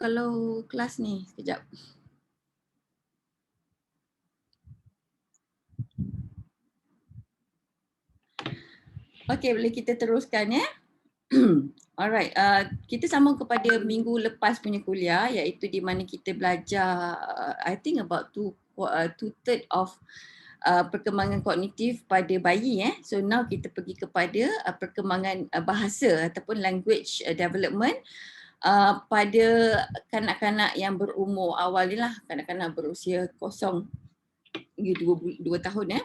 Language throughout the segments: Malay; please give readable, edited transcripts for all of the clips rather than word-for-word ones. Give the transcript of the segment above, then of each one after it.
kalau kelas ni sekejap. Okey, boleh kita teruskan ya. Alright, kita sambung kepada minggu lepas punya kuliah, iaitu di mana kita belajar I think about two-third of perkembangan kognitif pada bayi. So now kita pergi kepada perkembangan bahasa ataupun language development pada kanak-kanak yang berumur awal ni lah, kanak-kanak berusia 0 hingga 2 tahun.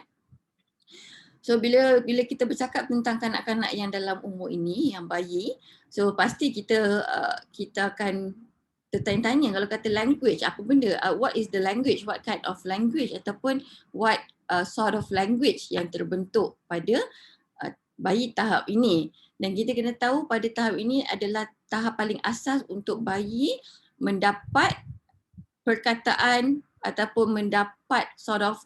So bila kita bercakap tentang kanak-kanak yang dalam umur ini, yang bayi, so pasti kita akan tertanya-tanya kalau kata language, apa benda? What is the language? What kind of language? Ataupun what sort of language yang terbentuk pada bayi tahap ini. Dan kita kena tahu pada tahap ini adalah tahap paling asas untuk bayi mendapat perkataan ataupun mendapat sort of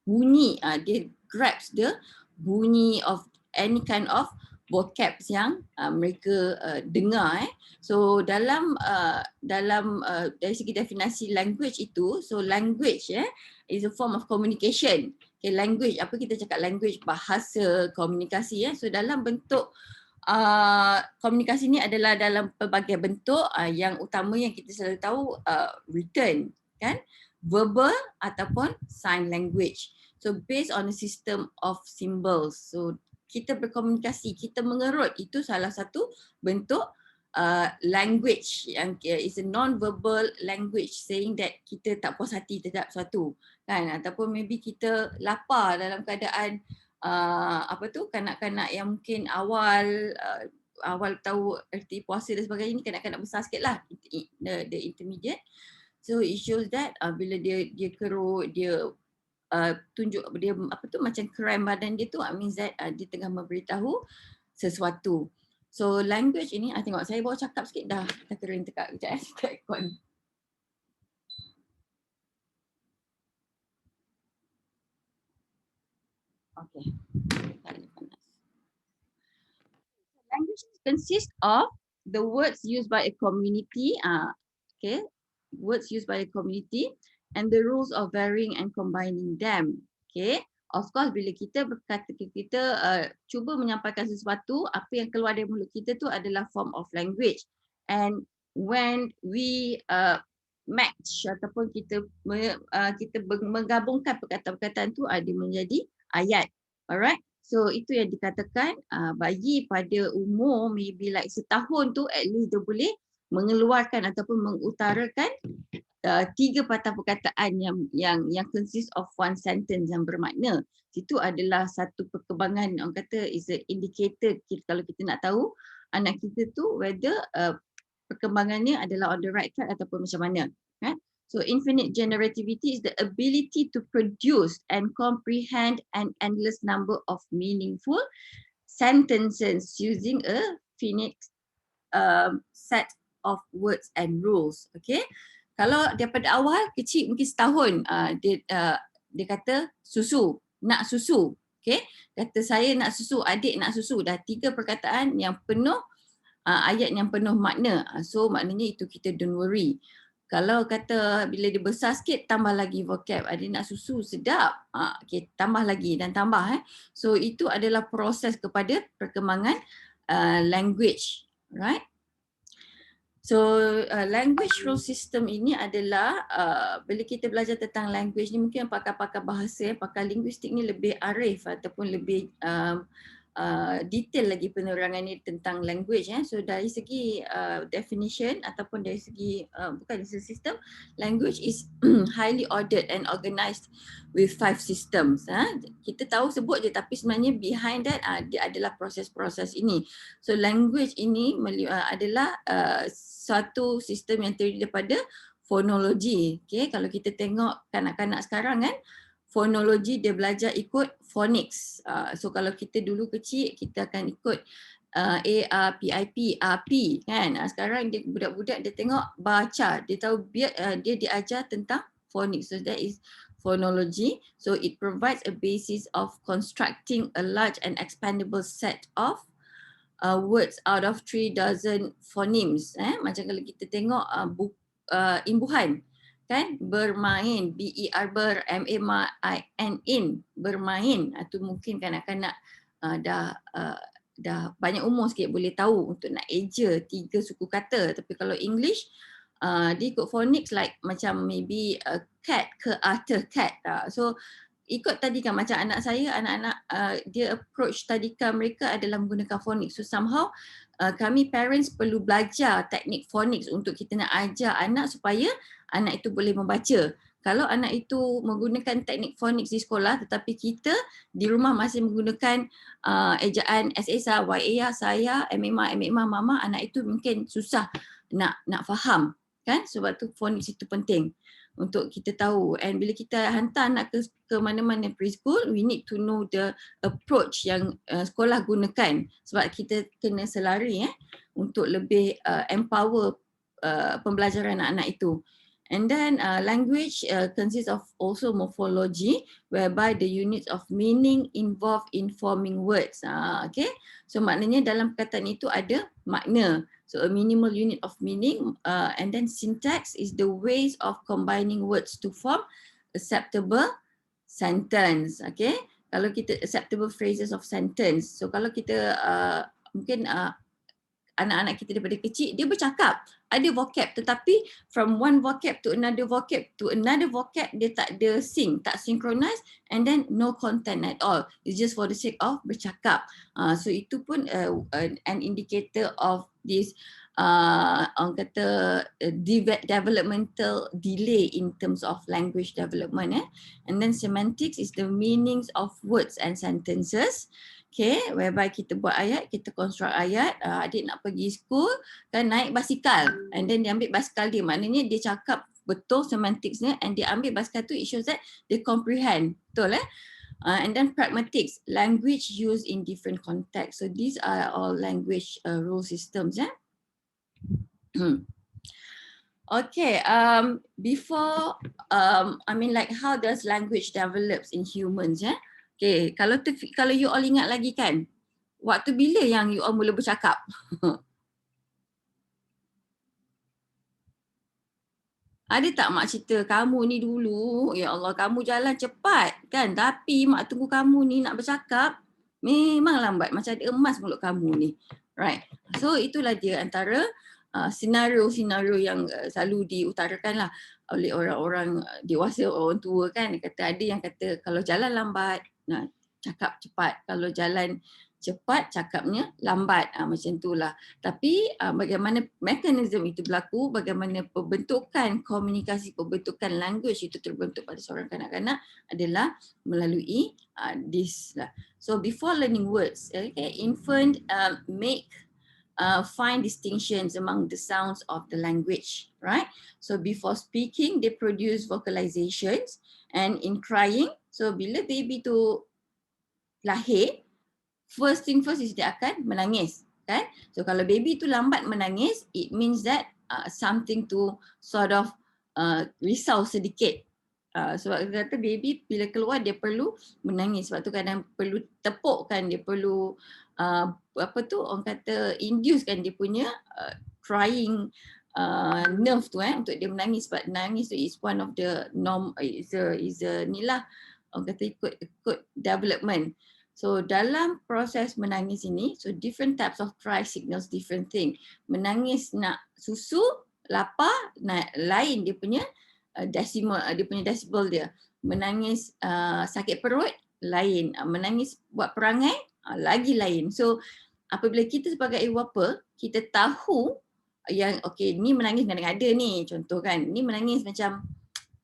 bunyi, dia grabs the bunyi of any kind of vocabs yang mereka dengar. So dalam dari segi definisi language itu, so language is a form of communication. Okay, language, apa kita cakap language, bahasa, komunikasi. So dalam bentuk komunikasi ni adalah dalam pelbagai bentuk, yang utama yang kita selalu tahu written, kan, verbal ataupun sign language. So based on a system of symbols. So kita berkomunikasi, kita mengerut, itu salah satu bentuk language yang is a non-verbal language, saying that kita tak puas hati terhadap sesuatu, kan, ataupun maybe kita lapar dalam keadaan kanak-kanak yang mungkin awal tahu erti puasa dan sebagainya ni, kanak-kanak besar sikit lah, the intermediate. So it shows that bila dia kerut, dia tunjuk dia macam cramp badan dia tu, means that dia tengah memberitahu sesuatu. So language ini, tengok saya bawa cakap sikit dah kering tekak kejap dekat aircon. Okay. Language consists of the words used by a community, words used by a community, and the rules of varying and combining them. Okay. Of course, bila kita berkata, kita cuba menyampaikan sesuatu, apa yang keluar dari mulut kita tu adalah form of language. And when we match ataupun kita menggabungkan perkataan-perkataan tu, dia menjadi ayat. Alright. So itu yang dikatakan bayi pada umur maybe like setahun tu, at least dia boleh mengeluarkan ataupun mengutarakan 3 patah perkataan yang consist of one sentence yang bermakna. Itu adalah satu perkembangan, orang kata is a indicator kalau kita nak tahu anak kita tu whether perkembangannya adalah on the right track ataupun macam mana. Kan? So infinite generativity is the ability to produce and comprehend an endless number of meaningful sentences using a finite set of words and rules. Okay. Kalau daripada awal kecil mungkin setahun, dia kata susu, nak susu. Okay. Kata saya nak susu, adik nak susu. Dah 3 perkataan yang penuh, ayat yang penuh makna. So maknanya itu kita don't worry. Kalau kata bila dia besar sikit, tambah lagi vocab. Adik nak susu, sedap. Okay, tambah lagi dan tambah. So itu adalah proses kepada perkembangan language. Right? So language rule system ini adalah bila kita belajar tentang language ni, mungkin pakar-pakar bahasa, pakar linguistik ni lebih arif ataupun lebih detail lagi penerangan ni tentang language. So dari segi definition ataupun dari segi bukan sistem, language is highly ordered and organised with 5 systems. Kita tahu sebut je, tapi sebenarnya behind that dia adalah proses-proses ini. So language ini adalah satu sistem yang terdiri daripada fonologi. Okay, kalau kita tengok kanak-kanak sekarang kan, fonologi dia belajar ikut phonics. So kalau kita dulu kecil, kita akan ikut A, R, P, I, P, R, P kan. Sekarang dia budak-budak dia tengok baca, dia tahu dia diajar tentang phonics. So that is phonology. So it provides a basis of constructing a large and expandable set of words out of 3 dozen phonemes. Macam kalau kita tengok imbuhan, kan, bermain, ber, main, in, bermain. Itu mungkin kanak-kanak dah banyak umur sikit boleh tahu untuk nak eja 3 suku kata. Tapi kalau English, dia ikut phonics like macam maybe cat ke after cat. So ikut tadikan macam anak saya, anak-anak dia approach tadikan mereka adalah menggunakan phonics. So somehow kami parents perlu belajar teknik phonics untuk kita nak ajar anak supaya anak itu boleh membaca. Kalau anak itu menggunakan teknik phonics di sekolah tetapi kita di rumah masih menggunakan ejaan SSA, YA, saya, MMA, mama, anak itu mungkin susah nak faham, kan? Sebab tu phonics itu penting untuk kita tahu. And bila kita hantar anak ke mana-mana preschool, we need to know the approach yang sekolah gunakan sebab kita kena selari untuk lebih empower pembelajaran anak-anak itu. And then language consists of also morphology, whereby the units of meaning involved in forming words. Okay, so maknanya dalam perkataan itu ada makna. So a minimal unit of meaning, and then syntax is the ways of combining words to form acceptable sentence. Okay, kalau kita acceptable phrases of sentence. So kalau kita mungkin anak-anak kita daripada kecil, dia bercakap, ada vocab, tetapi from one vocab to another vocab, dia tak ada tak synchronize, and then no content at all. It's just for the sake of bercakap. So itu pun an indicator of this orang kata developmental delay in terms of language development. And then semantics is the meanings of words and sentences. Okay, whereby kita buat ayat, kita construct ayat, adik nak pergi school, kan naik basikal, and then dia ambil basikal dia, maknanya dia cakap betul semanticsnya, and dia ambil basikal tu, it shows that dia comprehend, betul and then pragmatics, language used in different contexts. So these are all language rule systems. Okay, before, I mean like how does language develops in humans? Okay, kalau you all ingat lagi kan, waktu bila yang you all mula bercakap? Ada tak mak cerita, kamu ni dulu, ya Allah, kamu jalan cepat kan, tapi mak tunggu kamu ni nak bercakap, memang lambat, macam ada emas mulut kamu ni. Right, so itulah dia antara senario-senario yang selalu diutarakan lah oleh orang-orang dewasa, orang tua kan. Kata ada yang kata kalau jalan lambat, cakap cepat. Kalau jalan cepat, cakapnya lambat. Macam itulah. Tapi bagaimana mekanisme itu berlaku, bagaimana pembentukan komunikasi, pembentukan language itu terbentuk pada seorang kanak-kanak adalah melalui this lah. So before learning words, infant make fine distinctions among the sounds of the language, right? So before speaking, they produce vocalizations, and in crying, so bila baby tu lahir, first thing first is dia akan menangis, kan? So kalau baby tu lambat menangis, it means that something to sort of risau sedikit. Sebab kata baby bila keluar dia perlu menangis, sebab tu kadang perlu tepuk kan, dia perlu orang kata induce kan dia punya crying nerve tu untuk dia menangis, sebab menangis tu is one of the norm, is a ni lah orang kata ikut development. So dalam proses menangis ini, so different types of cry signals different thing. Menangis nak susu, lapar, lain dia punya decimal, dia punya decibel dia. Menangis sakit perut, lain. Menangis buat perangai, lagi lain. So apabila kita sebagai ibu bapa, kita tahu yang okey, ni menangis ngada-ngada ni, contoh kan, ni menangis macam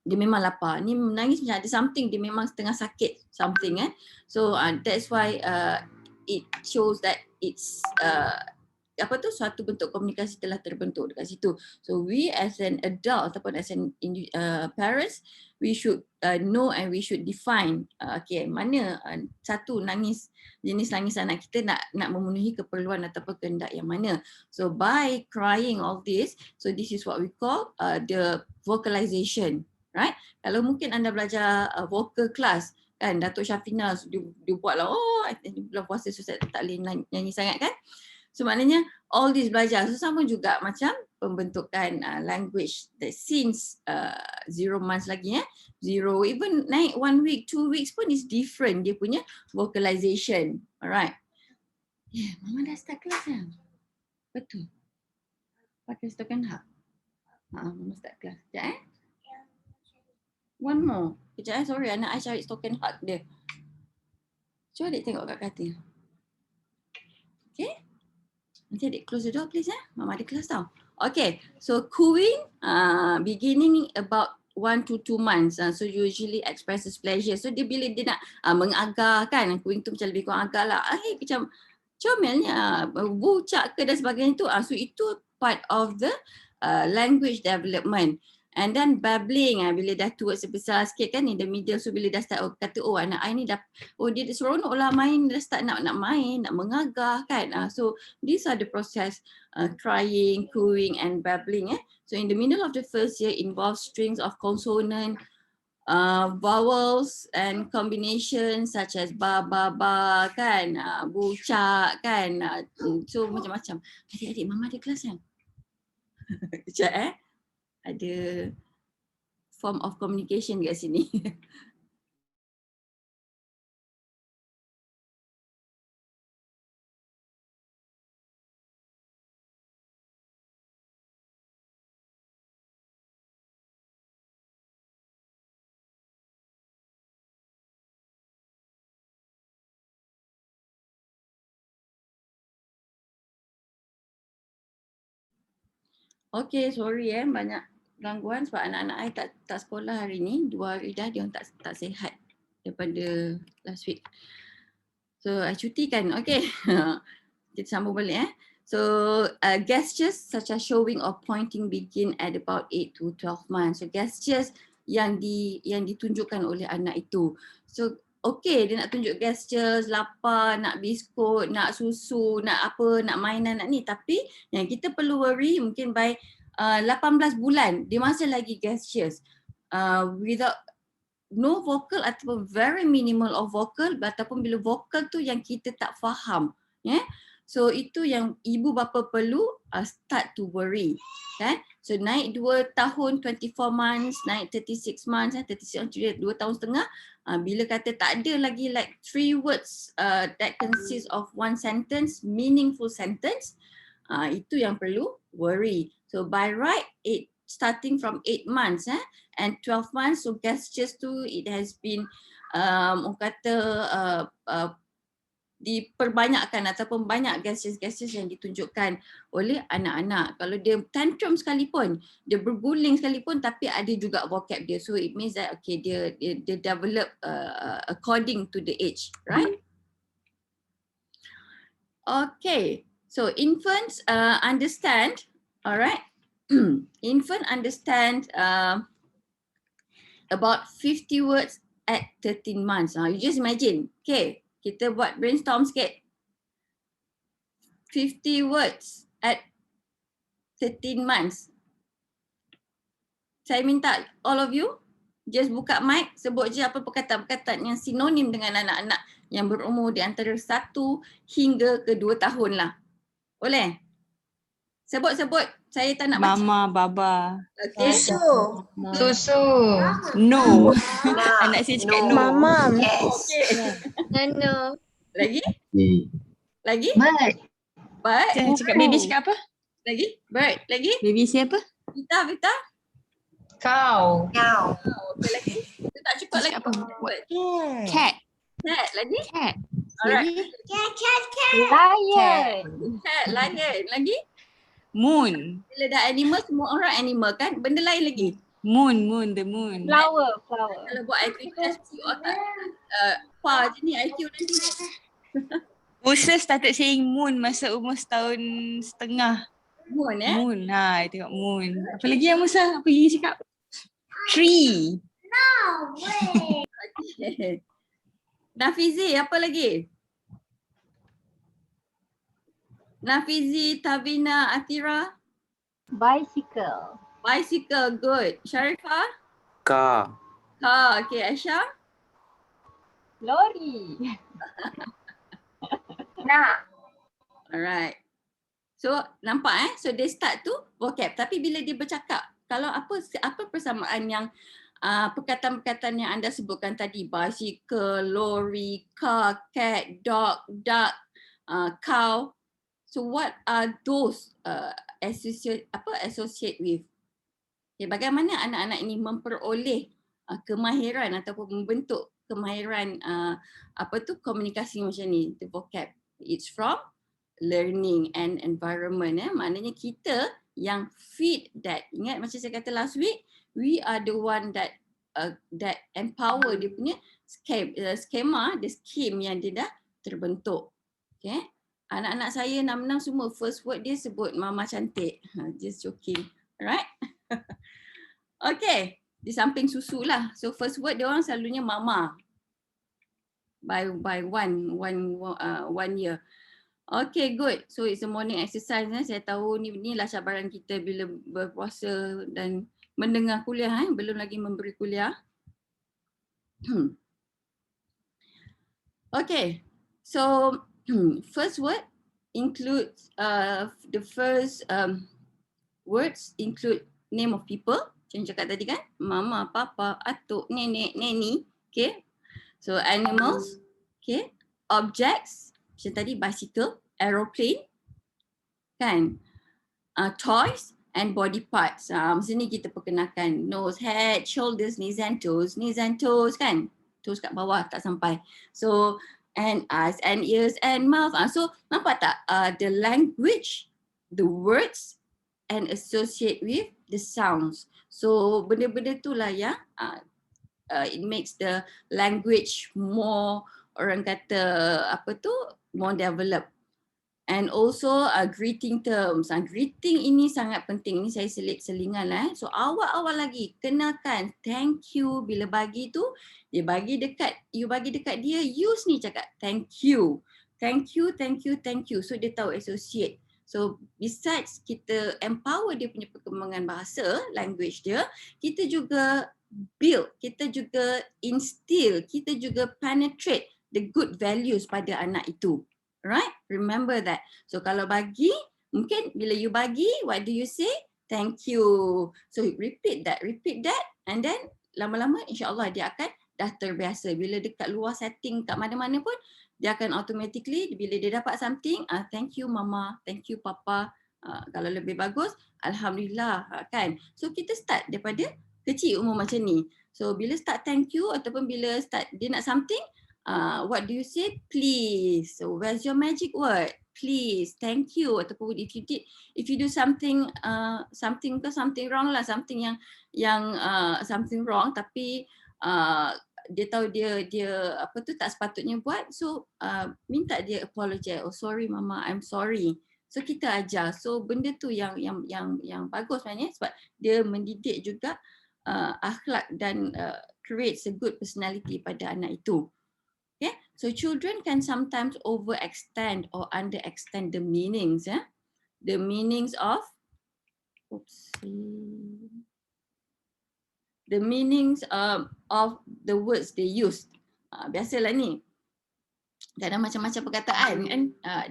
dia memang lapar, ni menangis macam ada something, dia memang setengah sakit something. So that's why it shows that it's suatu bentuk komunikasi telah terbentuk dekat situ. So we as an adult ataupun as an parents, we should know and we should define mana satu jenis nangis anak kita nak memenuhi keperluan ataupun kehendak yang mana. So by crying all this, so this is what we call the vocalization, right? Kalau mungkin anda belajar vocal class kan, Datuk Syafina dia buatlah bulan puasa susah tak boleh nyanyi sangat kan. So maknanya all this belajar. So sama juga macam pembentukan language that since 0 months lagi 0, even naik 1 week, 2 weeks pun is different dia punya vocalization. Alright. Yeah, Mama dah start kelas kan? Betul. Pakai stokan hak. Mama start kelas. Sekejap One more. Kejap sorry anak I cari token hak dia. Cuba adik tengok kat katil. Okay. Nanti adik close the door please Mama ada kelas tau. Okay. So cooing beginning about 1 to 2 months. So usually expresses pleasure. So dia bila dia nak mengagar kan. Cooing tu macam lebih kurang agar lah. Macam comelnya. Bucak ke dan sebagainya tu. So itu part of the language development. And then babbling bila dah tua sebesar sikit kan in the middle, so bila dah start kata anak I ni dah dia seronok lah main, dah start nak main, nak mengagar kan. So these are the process crying, cooing and babbling So in the middle of the first year involves strings of consonant, vowels and combinations such as ba kan, bucak kan. So macam-macam. Adik-adik mama ada kelas kan? Kejap ada form of communication kat sini. Okay, sorry banyak gangguan sebab anak-anak I tak sekolah hari ni. 2 hari dah dia tak sihat daripada last week. So I cutikan. Okay. Kita sambung balik So gestures such as showing or pointing begin at about 8 to 12 months. So gestures yang ditunjukkan oleh anak itu. So okay dia nak tunjuk gestures, lapar, nak biskut, nak susu, nak apa, nak mainan, nak ni. Tapi yang kita perlu worry mungkin by 18 bulan dia masih lagi gestures. Without no vocal ataupun very minimal of vocal, ataupun bila vocal tu yang kita tak faham. So itu yang ibu bapa perlu start to worry. Kan? So naik 2 tahun 24 months, naik 36 months, 36 months 2 tahun setengah. Bila kata tak ada lagi like 3 words that consist of one sentence, meaningful sentence, itu yang perlu worry. So by right, starting from 8 months and 12 months, so gestures tu it has been orang kata diperbanyakkan ataupun banyak gestures yang ditunjukkan oleh anak-anak. Kalau dia tantrum sekalipun, dia berguling sekalipun tapi ada juga vocab dia. So it means that okay dia develop according to the age, right? Okay. So infants understand, alright. Infant understand about 50 words at 13 months. You just imagine. Okay, kita buat brainstorm sikit. 50 words at 13 months. Saya minta all of you just buka mic, sebut je apa perkataan-perkataan yang sinonim dengan anak-anak yang berumur di antara 1 hingga ke 2 tahun lah. Boleh? Sebut-sebut. Saya tak nak baca. Mama, baba. Okay. Susu. No. Anak saya cakap no. Mama. Okay. Nano. Lagi? Lagi? Bird. Bird? Cakap baby cakap apa? Lagi? Bird? Lagi? Baby siapa? Vita? Cow. Okay, lagi? Itu tak cukup lagi. Cakap apa? Cat. Cat, lagi? Cat. Alright. Lion. Cat, lion. Lagi? Moon. Bila dah animal, semua orang animal kan? Benda lain lagi? Moon, the moon. Flower. Kalau buat IQ test, otak je ni IQ nanti. Musa started saying moon masa umur 1.5 tahun. Moon Moon. Tengok moon. Apa lagi yang Musa? Apa you cakap? Tree. Okay. Nafizi, apa lagi? Nafizi, Tavina, Atira. Bicycle. Bicycle, good. Sharifah? Car. Car, okay. Aisyah? Lorry. Nak. Alright. So nampak so they start to vocab. Tapi bila dia bercakap, kalau apa persamaan yang perkataan-perkataan yang anda sebutkan tadi, bicycle, lorry, car, cat, dog, duck, cow. So what are those associate with? Okay, bagaimana anak-anak ini memperoleh kemahiran ataupun membentuk kemahiran komunikasi macam ni, the vocab. It's from learning and environment. Maknanya kita yang feed that. Ingat macam saya kata last week, we are the one that empower dia punya skema, the scheme yang dia dah terbentuk. Okay. Anak-anak saya 6 semua first word dia sebut mama cantik. Just joking. Alright. Okay. Di samping susu lah. So first word dia orang selalunya mama. By one year. Okay, good. So it's a morning exercise. Saya tahu ni lah cabaran kita bila berpuasa dan mendengar kuliah. Belum lagi memberi kuliah. Okay. So first word includes the first words include name of people. Macam cakap tadi kan, mama, papa, atuk, nenek, neni. Okay. So animals. Okay. Objects. Macam tadi bicycle, aeroplane, kan? Toys and body parts. Mesti ni kita perkenalkan nose, head, shoulders, knees and toes. Knees and toes kan? Toes kat bawah tak sampai. So and eyes and ears and mouth. So nampak tak the language, the words and associate with the sounds. So benda-benda tu lah yang it makes the language more, orang kata more developed. And also greeting terms. Greeting ini sangat penting. Ini saya selingan lah. So awal-awal lagi kenalkan thank you. Bila bagi tu dia bagi dekat, you bagi dekat dia, use ni cakap thank you. Thank you, thank you, thank you. So dia tahu associate. So besides kita empower dia punya perkembangan bahasa, language dia, kita juga build, kita juga instill, kita juga penetrate the good values pada anak itu. Right? Remember that. So kalau bagi, mungkin bila you bagi, what do you say? Thank you. So repeat that, and then lama-lama insyaAllah dia akan dah terbiasa. Bila dekat luar setting kat mana-mana pun, dia akan automatically bila dia dapat something, thank you mama, thank you papa. Kalau lebih bagus, alhamdulillah, kan. So kita start daripada kecil umur macam ni. So bila start thank you ataupun bila start dia nak something, what do you say? Please. So where's your magic word? Please, thank you. Ataupun if you do something something wrong lah, something yang something wrong tapi dia tahu dia tak sepatutnya buat, so minta dia apologize. Oh sorry mama, I'm sorry. So kita ajar. So benda tu yang bagus sebenarnya sebab dia mendidik juga akhlak dan creates a good personality pada anak itu. Okay, so children can sometimes overextend or underextend the meanings. The meanings of the meanings of the words they use. Biasalah ni. Kadang macam-macam perkataan kan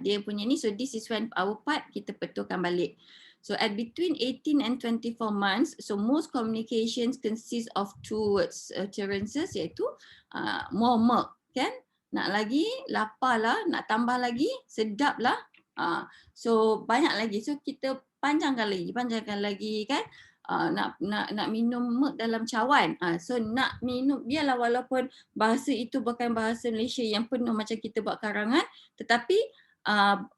dia punya ni. So this is when our part kita betulkan balik. So at between 18 and 24 months, so most communications consist of 2 words utterances iaitu more milk, kan? Nak lagi, lapar lah, nak tambah lagi, sedap lah. So banyak lagi. So kita panjangkan lagi kan? Nak minum milk dalam cawan. So nak minum, biarlah walaupun bahasa itu bukan bahasa Malaysia yang penuh macam kita buat karangan, tetapi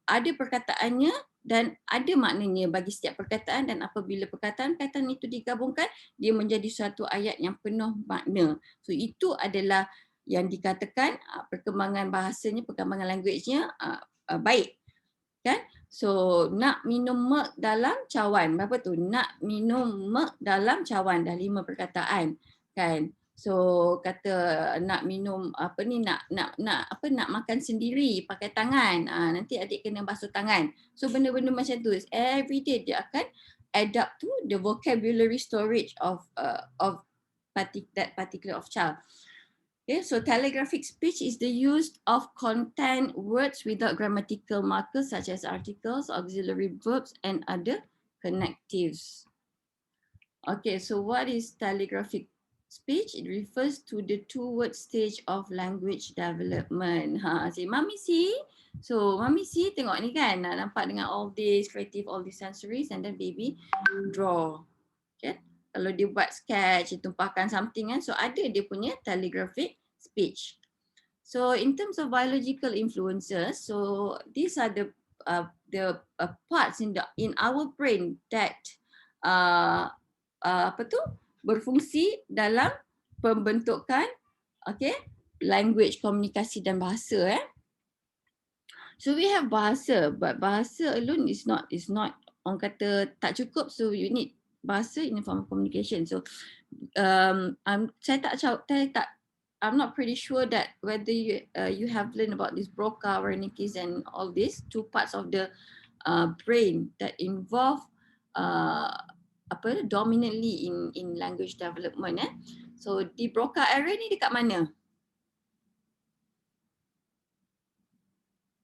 ada perkataannya dan ada maknanya bagi setiap perkataan, dan apabila perkataan-perkataan itu digabungkan, dia menjadi suatu ayat yang penuh makna. So itu adalah yang dikatakan perkembangan bahasanya, perkembangan language-nya baik. Kan? So nak minum milk dalam cawan. Berapa tu? Nak minum milk dalam cawan. Dah 5 perkataan. Kan? So kata nak minum nak makan sendiri pakai tangan. Nanti adik kena basuh tangan. So benda-benda macam tu. Every day dia akan adapt to the vocabulary storage of that particular of child. Okay, so telegraphic speech is the use of content words without grammatical markers such as articles, auxiliary verbs, and other connectives. Okay, so what is telegraphic speech? It refers to the two-word stage of language development. Si Mami si. So Mami si tengok ni kan, nampak dengan all this creative, all these sensories, and then baby draw. Okay, kalau dia buat sketch, dia tumpahkan something kan, so ada dia punya telegraphic speech. So in terms of biological influences, so these are the parts in our brain that apa tu berfungsi dalam pembentukan language, komunikasi dan bahasa. So we have bahasa, but bahasa alone is not orang kata tak cukup, so you need bahasa in the form of communication. So I'm not pretty sure that whether you have learned about this Broca, Wernicke's and all these two parts of the brain that involve dominantly in language development. So di Broca area ni dekat mana?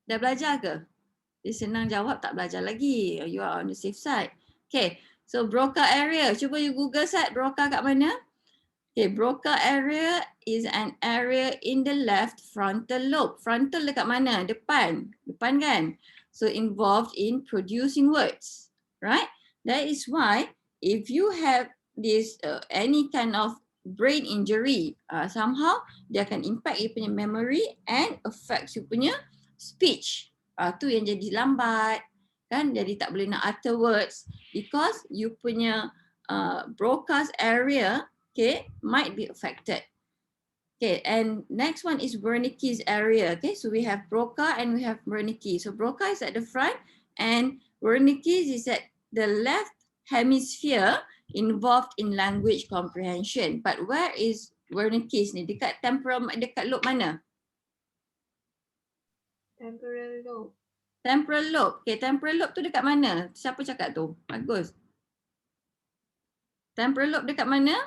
Dah belajar ke? Dia senang jawab, tak belajar lagi. You are on the safe side. Okay, so Broca area. Cuba you Google search Broca kat mana? Okay, Broca area is an area in the left frontal lobe. Frontal dekat mana? Depan. Depan kan? So involved in producing words. Right? That is why if you have this any kind of brain injury, somehow dia akan impact you punya memory and affects you punya speech. Tu yang jadi lambat kan, jadi tak boleh nak utter words because you punya Broca's area might be affected. Okay, and next one is Wernicke's area. Okay, so we have Broca and we have Wernicke. So Broca is at the front and Wernicke's is at the left hemisphere involved in language comprehension. But where is Wernicke's ni? Dekat dekat lobe mana? Temporal lobe. Temporal lobe. Okay, temporal lobe tu dekat mana? Siapa cakap tu? Bagus. Temporal lobe dekat mana?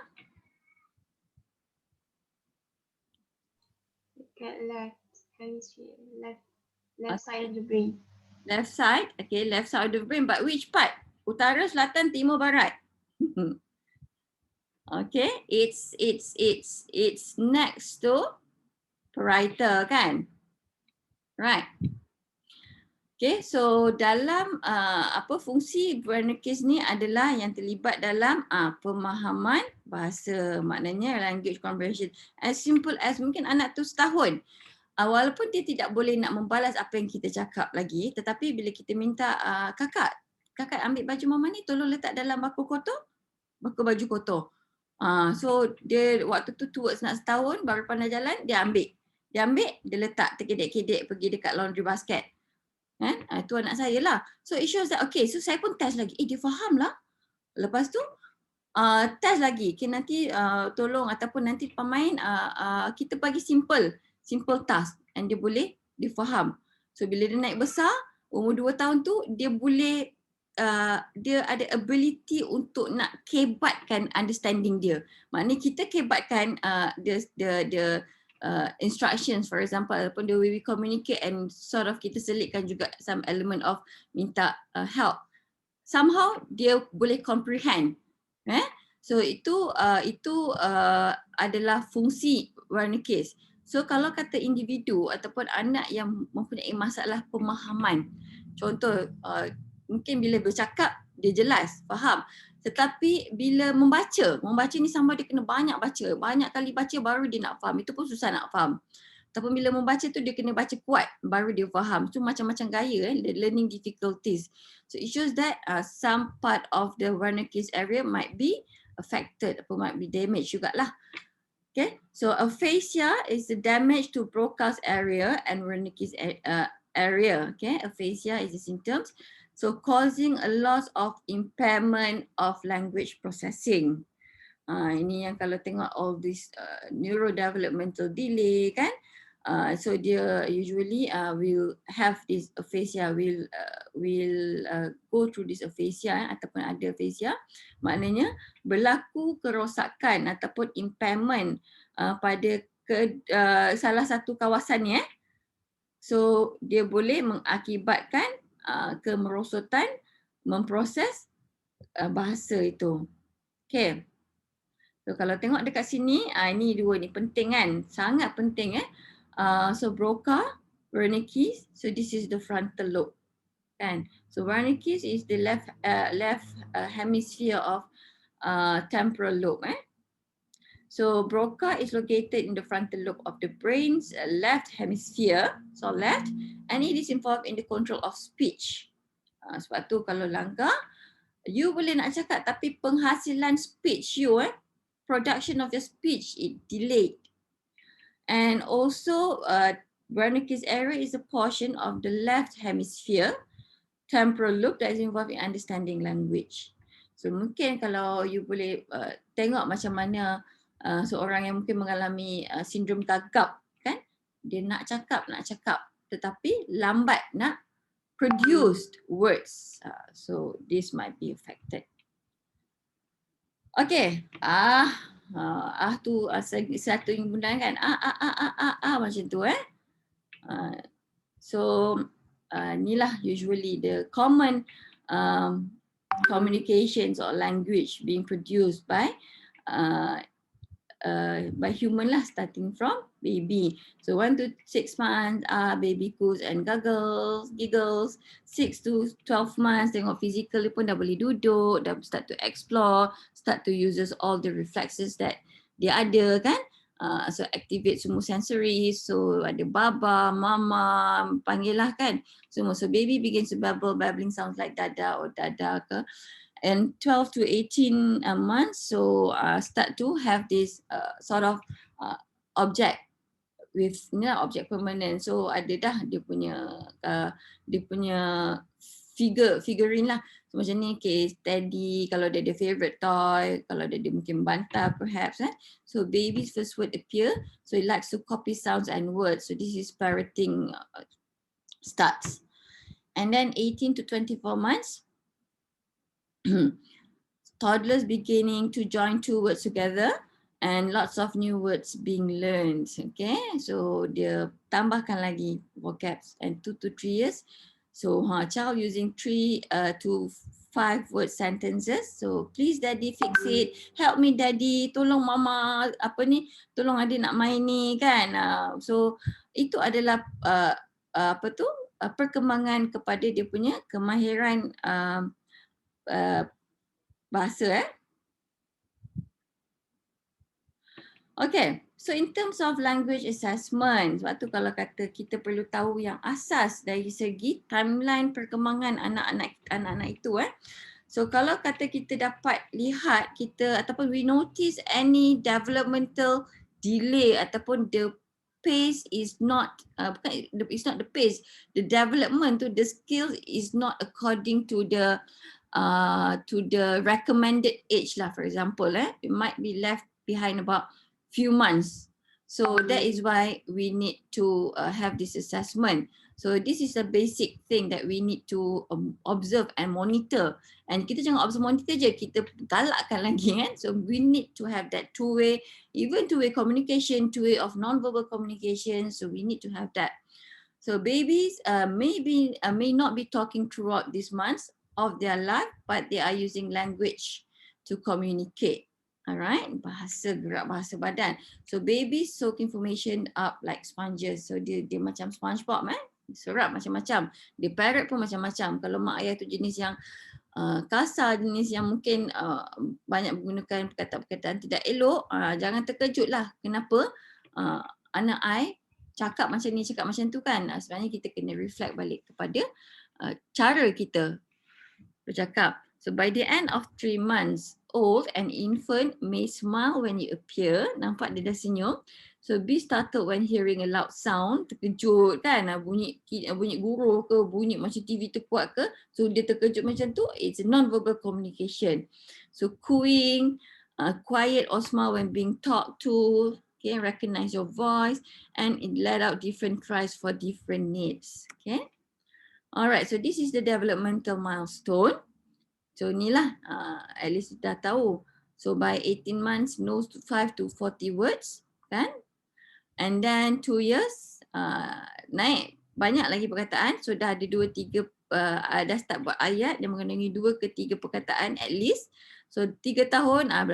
Dekat left hemisphere, left side of the brain. Left side, okay, left side of the brain. But which part? Utara, selatan, timur, barat. Okay, it's next to parietal kan? Right. Okay, so dalam fungsi Wernicke's ni adalah yang terlibat dalam pemahaman bahasa, maknanya language comprehension. As simple as mungkin anak tu setahun, walaupun dia tidak boleh nak membalas apa yang kita cakap lagi, tetapi bila kita minta kakak ambil baju mama ni, tolong letak dalam bako baju kotor. So dia waktu tu towards nak setahun, baru pandai jalan, dia ambil, dia letak terkedek-kedek pergi dekat laundry basket. Kan? Itu anak saya lah. So it shows that, okay, so saya pun test lagi. Dia faham lah. Lepas tu, test lagi. Okay, nanti tolong ataupun nanti pemain, kita bagi simple task and dia faham. So bila dia naik besar, umur 2 tahun tu, dia boleh, dia ada ability untuk nak kebatkan understanding dia. Maknanya kita kebatkan the instructions, for example, ataupun the way we communicate, and sort of kita selitkan juga some element of minta help. Somehow dia boleh comprehend. So itu adalah fungsi Wernicke's. So kalau kata individu ataupun anak yang mempunyai masalah pemahaman, contoh mungkin bila bercakap dia jelas, faham. Tetapi bila membaca ni sama dia kena banyak kali baca baru dia nak faham. Itu pun susah nak faham. Ataupun bila membaca tu dia kena baca kuat baru dia faham. Itu macam-macam gaya learning difficulties. So it shows that some part of the Wernicke's area might be affected atau might be damaged jugalah. Okay, so aphasia is the damage to Broca's area and Wernicke's area. Okay, aphasia is the symptoms. So causing a loss of impairment of language processing. Ini yang kalau tengok all this neurodevelopmental delay kan. So dia usually will have this aphasia, will go through this aphasia ataupun ada aphasia. Maknanya berlaku kerosakan ataupun impairment pada salah satu kawasan ni. So dia boleh mengakibatkan kemerosotan memproses bahasa itu. Okay. So kalau tengok dekat sini, ini dua ni penting kan, sangat penting so Broca, Wernicke's, so this is the frontal lobe kan. So Wernicke's is the left hemisphere of temporal lobe. So Broca is located in the frontal lobe of the brain's left hemisphere, so left, and it is involved in the control of speech. Sebab tu kalau langgar, you boleh nak cakap tapi penghasilan speech you, production of your speech, it delayed. And also, Wernicke's area is a portion of the left hemisphere, temporal lobe that is involved in understanding language. So mungkin kalau you boleh tengok macam mana seorang yang mungkin mengalami sindrom gagap kan, dia nak cakap tetapi lambat nak produce words. So this might be affected. Okay, tu satu yang guna kan, macam tu so inilah usually the common communications or language being produced by human lah, starting from baby. So 1 to 6 months, baby cooes and giggles. 6 to 12 months, tengok physical dia pun dah boleh duduk, dah start to explore, start to uses all the reflexes that dia ada kan. So activate semua sensory, so ada baba, mama, panggil lah kan semua. So baby begins to babbling sounds like dada or dada ke. And 12 to 18 months, so start to have this sort of object with object permanent. So ada dah dia punya figurine lah. So, macam ni, case teddy, kalau dia ada favorite toy, kalau dia mungkin bantal perhaps. So baby's first word appear, so he likes to copy sounds and words. So this is parroting starts. And then 18 to 24 months, toddlers beginning to join two words together and lots of new words being learned. Okay, so dia tambahkan lagi vocabs. And 2 to 3 years, so child using 3 to 5 word sentences. So please daddy fix it, help me daddy, tolong mama tolong adik nak main ni kan. So itu adalah perkembangan kepada dia punya kemahiran bahasa. Okay, so in terms of language assessment, sebab tu kalau kata kita perlu tahu yang asas dari segi timeline perkembangan anak-anak itu. So kalau kata kita dapat lihat ataupun we notice any developmental delay ataupun the pace is not it's not the pace, the development to the skills is not according to the recommended age lah, for example, it might be left behind about few months. So that is why we need to have this assessment. So this is a basic thing that we need to observe and monitor. And kita jangan observe monitor je, kita galakkan lagi kan. So we need to have that two-way, even two-way communication, two-way of non-verbal communication. So we need to have that. So babies may not be talking throughout these months of their life, but they are using language to communicate. Alright, gerak bahasa badan. So babies soak information up like sponges. So dia macam SpongeBob, serap macam-macam. Dia parrot pun macam-macam. Kalau mak ayah tu jenis yang kasar, jenis yang mungkin banyak menggunakan perkataan-perkataan tidak elok, jangan terkejut lah. Kenapa anak I cakap macam ni, cakap macam tu kan. Sebenarnya kita kena reflect balik kepada cara kita bercakap. So by the end of 3 months old, an infant may smile when you appear. Nampak dia dah senyum. So be startled when hearing a loud sound. Terkejut kan, bunyi guruh ke, bunyi macam TV terkuat ke. So dia terkejut macam tu, it's a non-verbal communication. So cooing, quiet or smile when being talked to, okay, recognize your voice, and it let out different cries for different needs. Okay. Alright, so this is the developmental milestone. So inilah at least dah tahu. So by 18 months knows 5 to 40 words kan. And then 2 years naik banyak lagi perkataan. So dah ada 2-3 dah start buat ayat yang mengandungi 2 ke 3 perkataan at least. So 3 tahun dah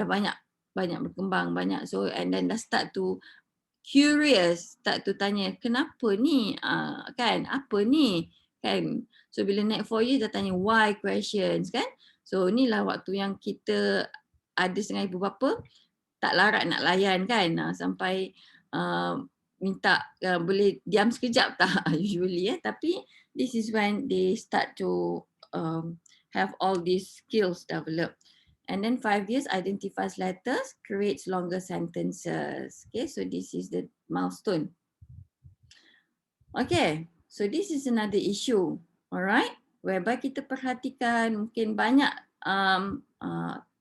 banyak berkembang banyak. So and then dah start to curious, start to tanya kenapa ni, kan, apa ni, kan. So bila naik 4 years dah tanya why questions, kan. So inilah waktu yang kita ada setengah ibu bapa tak larat nak layan, kan, sampai minta boleh diam sekejap tak usually, tapi this is when they start to have all these skills develop. And then 5 years identifies letters, creates longer sentences. Okay, so this is the milestone. Okay, so this is another issue, alright, whereby kita perhatikan mungkin banyak,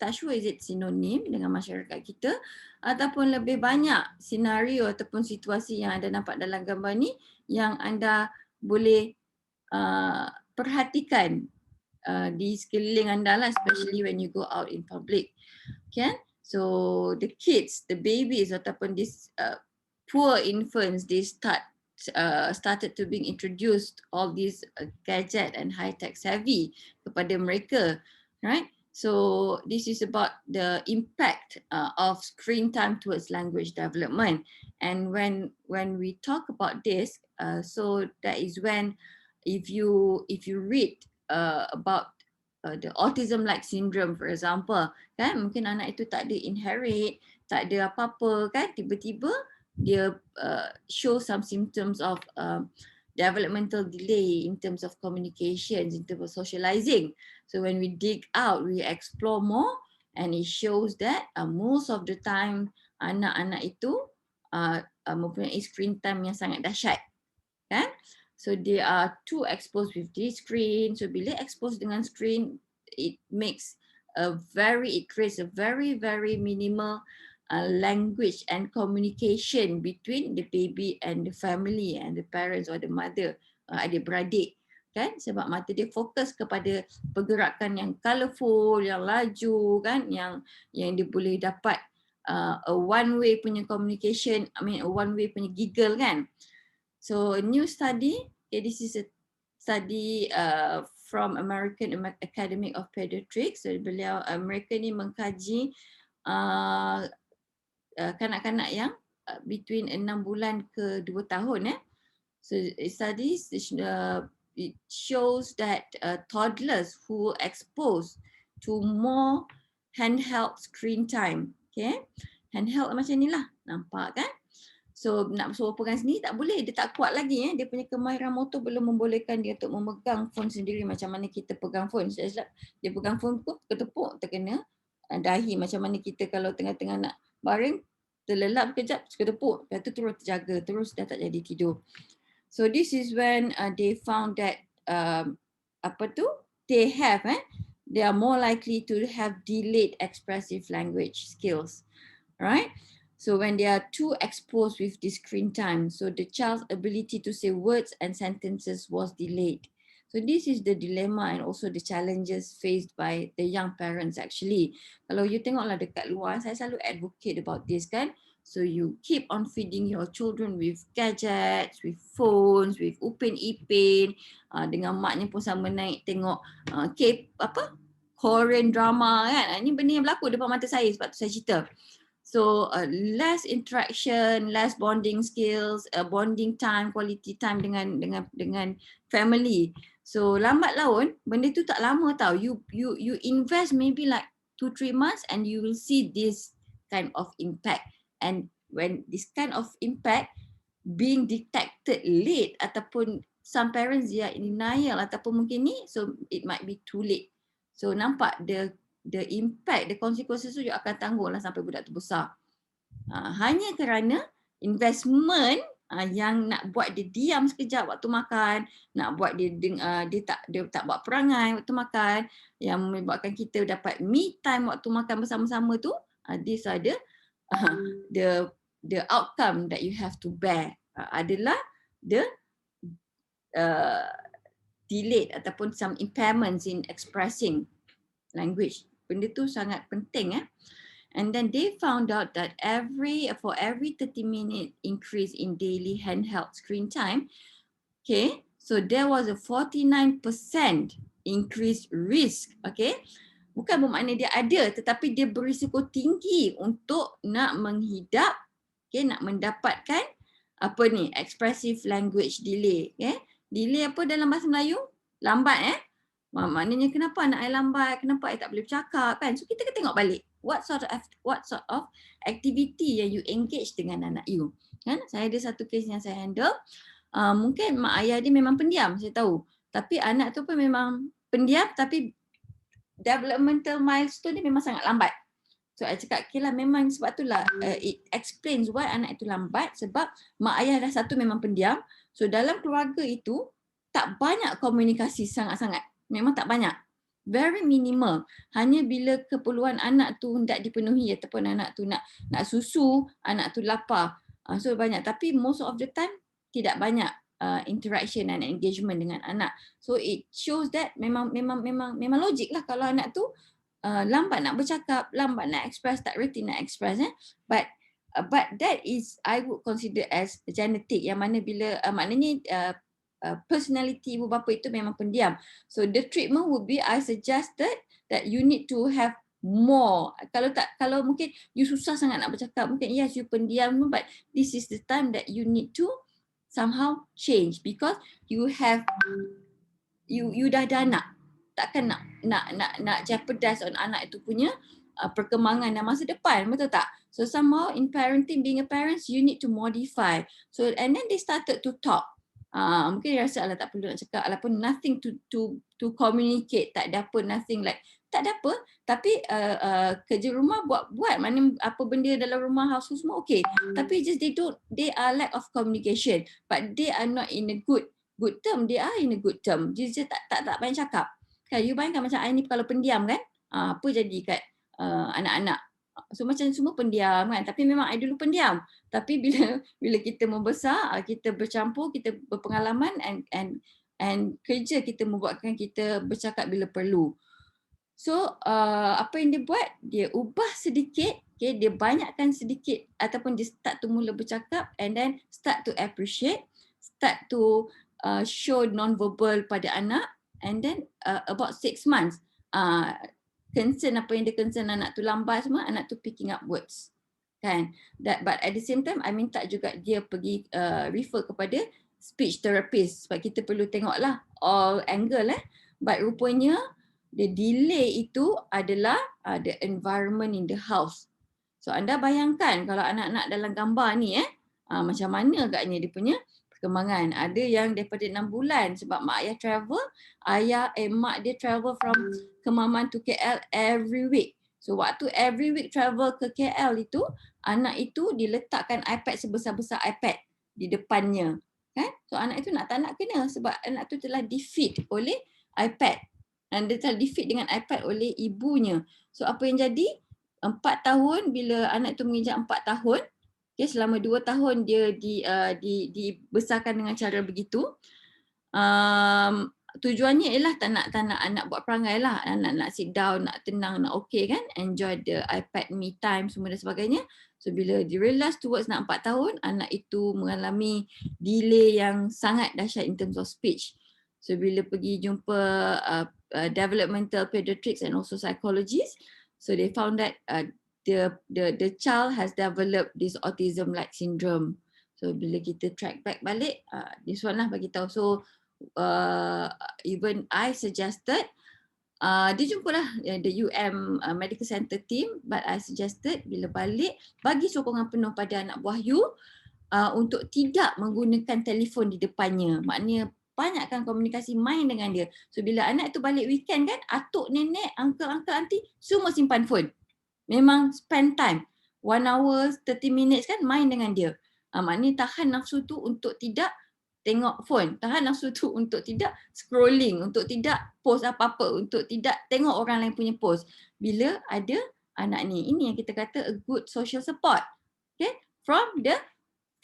tak sure is it synonym dengan masyarakat kita ataupun lebih banyak senario ataupun situasi yang anda nampak dalam gambar ni yang anda boleh perhatikan di sekeliling anda lah, especially when you go out in public, kan? So the kids, the babies ataupun this poor infants, they started to being introduced all these gadget and high tech savvy kepada mereka, right? So this is about the impact of screen time towards language development. And when we talk about this, so that is when if you read about the autism-like syndrome, for example, kan, mungkin anak itu tak ada inherit, tak ada apa-apa, kan, tiba-tiba dia show some symptoms of developmental delay in terms of communications, in terms of socializing. So when we dig out, we explore more, and it shows that most of the time anak-anak itu mempunyai screen time yang sangat dahsyat, kan? So they are too exposed with this screen. So bila exposed dengan screen, it creates a very minimal language and communication between the baby and the family and the parents or the mother, adik-beradik, kan? Sebab mata dia fokus kepada pergerakan yang colourful, yang laju, kan, yang dia boleh dapat a one way punya communication, a one way punya giggle, kan. So a new study, okay, this is a study from American Academy of Pediatrics. So beliau mereka ni mengkaji kanak-kanak yang between 6 bulan ke 2 tahun. So studies it shows that toddlers who are exposed to more handheld screen time, okay, handheld macam ni lah, nampak kan? So nak suruh pegang sendiri tak boleh, dia tak kuat lagi. Dia punya kemahiran motor belum membolehkan dia untuk memegang phone sendiri macam mana kita pegang phone. Dia pegang phone pun ketepuk terkena dahi, macam mana kita kalau tengah-tengah nak baring, terlelap kejap, ketepuk, lepas tu terus terjaga, terus dah tak jadi tidur. So this is when they found that they are more likely to have delayed expressive language skills, right? So when they are too exposed with the screen time, so the child's ability to say words and sentences was delayed. So this is the dilemma and also the challenges faced by the young parents actually. Kalau you tengoklah dekat luar, saya selalu advocate about this, kan. So you keep on feeding your children with gadgets, with phones, with Upin Ipin, dengan maknya pun sama naik tengok Korean drama, kan. Ini benda yang berlaku depan mata saya, sebab tu saya cerita. So less interaction, less bonding skills, bonding time, quality time dengan family. So lambat laun benda tu tak lama tau. You invest maybe like 2-3 months and you will see this kind of impact. And when this kind of impact being detected late ataupun some parents they are in denial ataupun mungkin ni, so it might be too late. So nampak the impact, the consequences tu akan tanggung lah sampai budak tu besar. Hanya kerana investment yang nak buat dia diam sekejap waktu makan, nak buat dia tak buat perangai waktu makan, yang menyebabkan kita dapat me time waktu makan bersama-sama tu, these are the outcome that you have to bear, adalah the delayed ataupun some impairments in expressing language. Benda tu sangat penting. And then they found out that for every 30-minute increase in daily handheld screen time, okay, so there was a 49% increased risk, okay. Bukan bermakna dia ada, tetapi dia berisiko tinggi untuk nak menghidap, okay, nak mendapatkan apa ni, expressive language delay, okay. Delay apa dalam bahasa Melayu? Lambat maknanya kenapa anak I lambat, kenapa I tak boleh bercakap kan. So kita kena tengok balik what sort of activity yang you engage dengan anak you kan. Saya ada satu case yang saya handle, mungkin mak ayah dia memang pendiam, saya tahu, tapi anak tu pun memang pendiam tapi developmental milestone dia memang sangat lambat. So I cakap okay lah, memang sebab itulah it explains why anak itu lambat, sebab mak ayah dah satu memang pendiam. So dalam keluarga itu tak banyak komunikasi sangat-sangat. Memang tak banyak. Very minimal. Hanya bila keperluan anak tu hendak dipenuhi ataupun anak tu nak susu, anak tu lapar. So banyak, tapi most of the time tidak banyak interaction and engagement dengan anak. So it shows that memang logik lah kalau anak tu lambat nak bercakap, lambat nak express, tak reti nak express. But that is I would consider as genetic, yang mana bila maknanya personality ibu bapa itu memang pendiam. So the treatment would be, I suggested that you need to have more. Kalau mungkin you susah sangat nak bercakap, mungkin yes you pendiam, but this is the time that you need to somehow change, because you dah ada anak. Takkan nak jeopardize on anak itu punya perkembangan dan masa depan, betul tak? So somehow in parenting, being a parent, you need to modify. So and then they started to talk. Mungkin dia rasa tak perlu nak cakap, ataupun nothing to communicate, tak ada apa, nothing like, tak ada apa, tapi kerja rumah buat, mana apa benda dalam rumah, house semua okay, tapi just they are lack of communication, but they are not in a good term, they are in a good term, dia tak banyak cakap kan. You bayangkan macam I ni kalau pendiam kan, apa jadi kat anak-anak. So macam semua pendiam kan, tapi memang I dulu pendiam. Tapi bila kita membesar, kita bercampur, kita berpengalaman, and kerja kita membuatkan kita bercakap bila perlu. So apa yang dia buat, dia ubah sedikit, okay, dia banyakkan sedikit, ataupun dia start to mula bercakap, and then start to appreciate, start to show non-verbal pada anak, and then about 6 months, concern apa yang dia concern anak tu lambat semua, anak tu picking up words kan. But at the same time I minta juga dia pergi refer kepada speech therapist, sebab kita perlu tengoklah all angle but rupanya the delay itu adalah the environment in the house. So anda bayangkan kalau anak-anak dalam gambar ni macam mana agaknya dia punya perkembangan. Ada yang daripada 6 bulan sebab mak ayah travel, mak dia travel from Kemaman to KL every week. So waktu every week travel ke KL itu, anak itu diletakkan iPad sebesar-besar iPad di depannya. Kan? So anak itu nak tak nak kena, sebab anak itu telah defeat oleh iPad. Dan dia telah defeat dengan iPad oleh ibunya. So apa yang jadi? 4 tahun, bila anak itu menginjak 4 tahun, okay, selama 2 tahun dia dibesarkan dengan cara begitu. Tujuannya ialah tak nak anak buat perangai lah, nak sit down, nak tenang, nak okay kan, enjoy the iPad me time semua dan sebagainya. So bila dia realise towards nak 4 tahun, anak itu mengalami delay yang sangat dahsyat in terms of speech. So bila pergi jumpa developmental pediatrics and also psychologists, so they found that the child has developed this autism-like syndrome. So bila kita track back balik, this one lah bagi tahu. So even I suggested, dia jumpalah the medical center team, but I suggested bila balik bagi sokongan penuh pada anak buah you untuk tidak menggunakan telefon di depannya. Maknanya banyakkan komunikasi, main dengan dia. So bila anak tu balik weekend kan, atuk nenek, uncle, auntie semua simpan phone. Memang spend time 1 hour 30 minutes kan main dengan dia. Maknanya tahan nafsu tu untuk tidak tengok phone, tahan nafsu tu untuk tidak scrolling, untuk tidak post apa-apa, untuk tidak tengok orang lain punya post. Bila ada anak ni, ini yang kita kata a good social support, okay, from the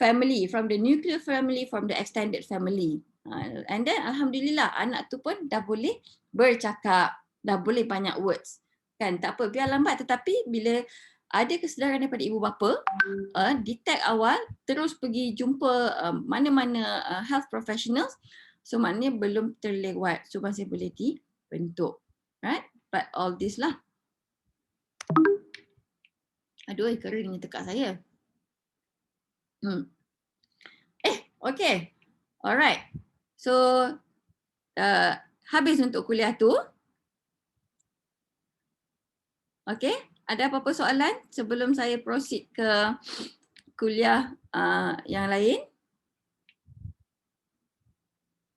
family, from the nuclear family, from the extended family. And then alhamdulillah anak tu pun dah boleh bercakap, dah boleh banyak words. Kan, tak apa, biar lambat, tetapi bila ada kesedaran daripada ibu bapa, detect awal, terus pergi jumpa mana-mana health professionals, so maknanya belum terlewat, so masih boleh dibentuk. Right? But all this lah. Aduh, keringnya tekak saya. Okay. Alright. So, habis untuk kuliah tu. Okay. Ada apa-apa soalan sebelum saya proceed ke kuliah yang lain?